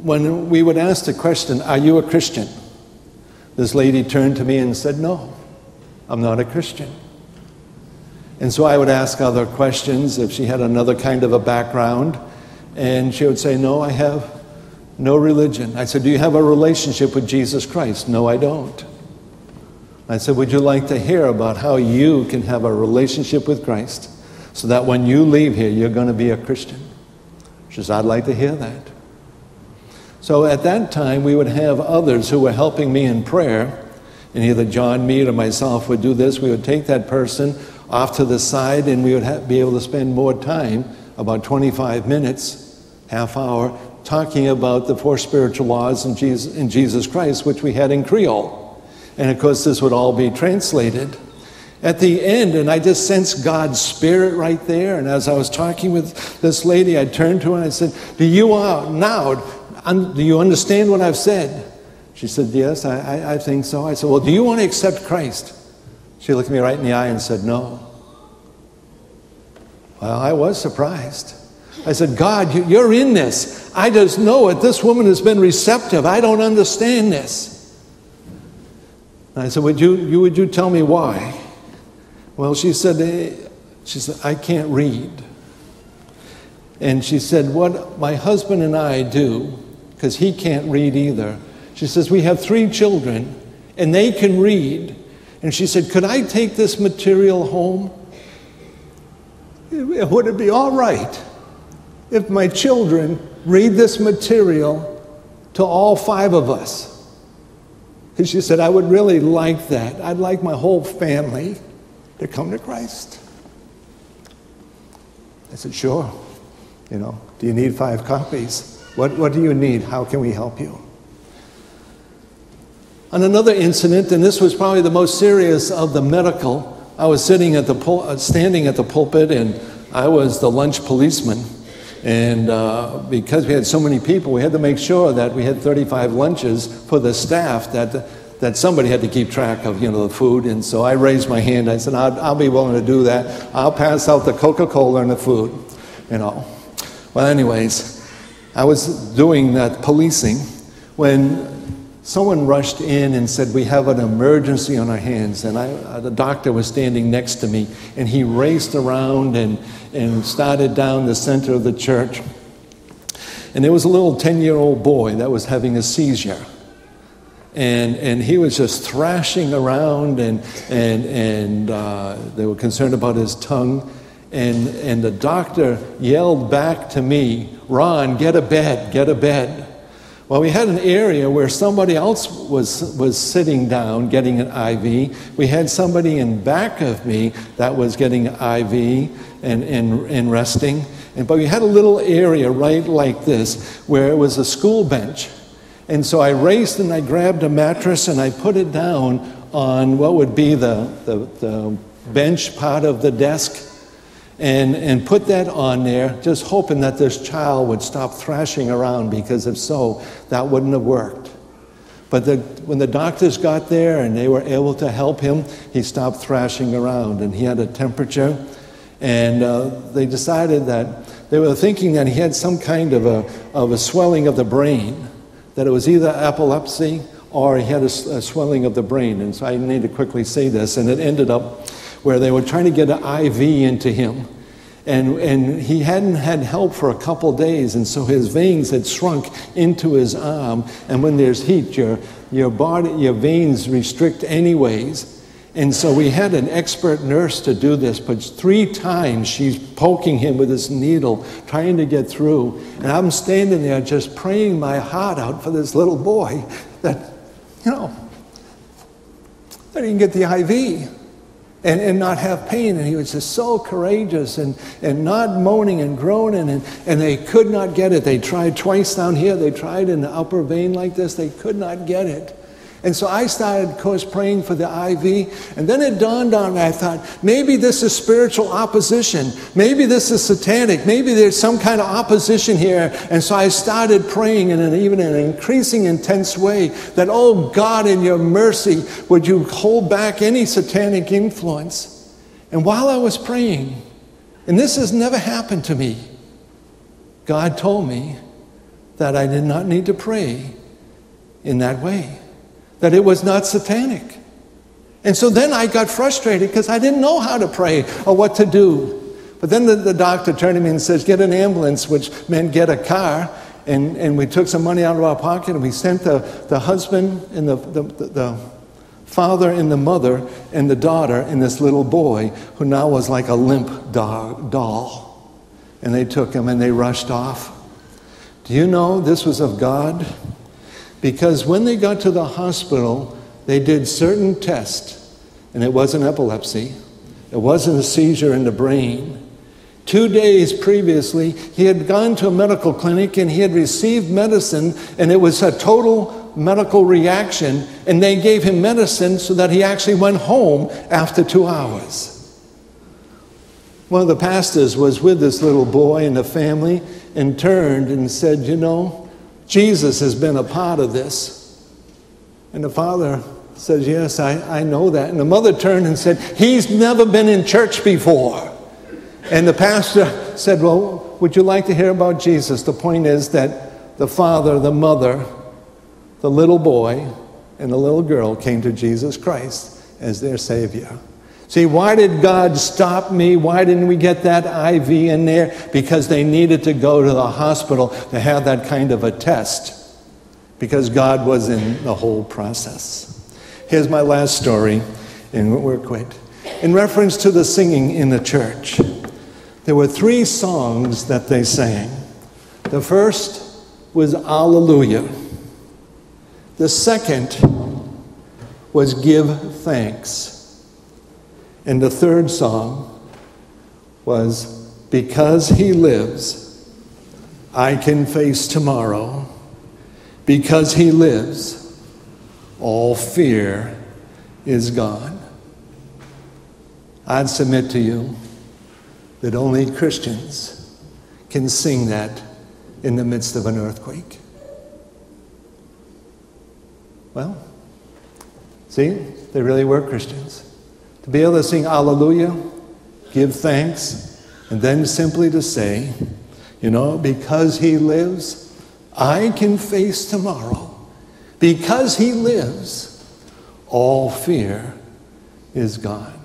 When we would ask the question, "Are you a Christian?" this lady turned to me and said, "No, I'm not a Christian." And so I would ask other questions if she had another kind of a background, and she would say, "No, I have no religion." I said, "Do you have a relationship with Jesus Christ?" "No, I don't." I said, "Would you like to hear about how you can have a relationship with Christ so that when you leave here, you're going to be a Christian?" She said, "I'd like to hear that." So at that time, we would have others who were helping me in prayer, and either John, Mead, or myself would do this. We would take that person off to the side, and we would be able to spend more time, about 25 minutes, half hour, talking about the 4 spiritual laws in Jesus Christ, which we had in Creole. And of course, this would all be translated. At the end, and I just sensed God's Spirit right there, and as I was talking with this lady, I turned to her and I said, do you understand what I've said?" She said, "Yes, I think so." I said, "Well, do you want to accept Christ?" She looked me right in the eye and said, "No." Well, I was surprised. I said, "God, you're in this. I just know it. This woman has been receptive. I don't understand this." And I said, would you tell me why?" Well, she said, "I can't read." And she said, "What my husband and I do, because he can't read either," she says, "we have 3 children, and they can read." And she said, "Could I take this material home? Would it be all right if my children read this material to all 5 of us?" And she said, "I would really like that. I'd like my whole family to come to Christ." I said, "Sure. Do you need 5 copies? What do you need? How can we help you?" On another incident, and this was probably the most serious of the medical, I was standing at the pulpit, and I was the lunch policeman. And because we had so many people, we had to make sure that we had 35 lunches for the staff, that somebody had to keep track of, the food. And so I raised my hand. I said, I'll be willing to do that. I'll pass out the Coca-Cola and the food, Well, anyways, I was doing that policing when someone rushed in and said, "We have an emergency on our hands." And the doctor was standing next to me, and he raced around and started down the center of the church. And there was a little 10-year-old boy that was having a seizure. And he was just thrashing around, and they were concerned about his tongue. And the doctor yelled back to me, "Ron, get a bed, get a bed." Well, we had an area where somebody else was sitting down getting an IV. We had somebody in back of me that was getting an IV and resting. But we had a little area right like this where it was a school bench. And so I raced and I grabbed a mattress and I put it down on what would be the bench part of the desk, and put that on there, just hoping that this child would stop thrashing around, because if so, that wouldn't have worked. But when the doctors got there and they were able to help him, he stopped thrashing around, and he had a temperature. And they decided that they were thinking that he had some kind of a swelling of the brain, that it was either epilepsy or he had a swelling of the brain. And so I need to quickly say this, and it ended up where they were trying to get an IV into him. And he hadn't had help for a couple days, and so his veins had shrunk into his arm. And when there's heat, your veins restrict anyways. And so we had an expert nurse to do this, but 3 times she's poking him with this needle, trying to get through. And I'm standing there just praying my heart out for this little boy that he can get the IV. And not have pain. And he was just so courageous and not moaning and groaning, and they could not get it. They tried twice down here. They tried in the upper vein like this. They could not get it. And so I started, of course, praying for the IV. And then it dawned on me, I thought, maybe this is spiritual opposition. Maybe this is satanic. Maybe there's some kind of opposition here. And so I started praying in an increasing intense way that, oh God, in your mercy, would you hold back any satanic influence? And while I was praying, and this has never happened to me, God told me that I did not need to pray in that way, that it was not satanic. And so then I got frustrated because I didn't know how to pray or what to do. But then the doctor turned to me and says, get an ambulance, which meant get a car. And we took some money out of our pocket and we sent the husband and the father and the mother and the daughter and this little boy who now was like a limp doll. And they took him and they rushed off. Do you know this was of God? Because when they got to the hospital, they did certain tests, and it wasn't epilepsy. It wasn't a seizure in the brain. 2 days previously, he had gone to a medical clinic and he had received medicine, and it was a total medical reaction, and they gave him medicine so that he actually went home after 2 hours. One of the pastors was with this little boy and the family and turned and said, you know, Jesus has been a part of this. And the father says, yes, I know that. And the mother turned and said, he's never been in church before. And the pastor said, well, would you like to hear about Jesus? The point is that the father, the mother, the little boy, and the little girl came to Jesus Christ as their Savior. See, why did God stop me? Why didn't we get that IV in there? Because they needed to go to the hospital to have that kind of a test. Because God was in the whole process. Here's my last story, and we're quit. In reference to the singing in the church, there were 3 songs that they sang. The first was Alleluia. The second was Give Thanks. And the third song was Because He Lives, I Can Face Tomorrow. Because He lives, all fear is gone. I'd submit to you that only Christians can sing that in the midst of an earthquake. Well, see, they really were Christians. To be able to sing Alleluia, give thanks, and then simply to say, you know, because He lives, I can face tomorrow. Because He lives, all fear is gone.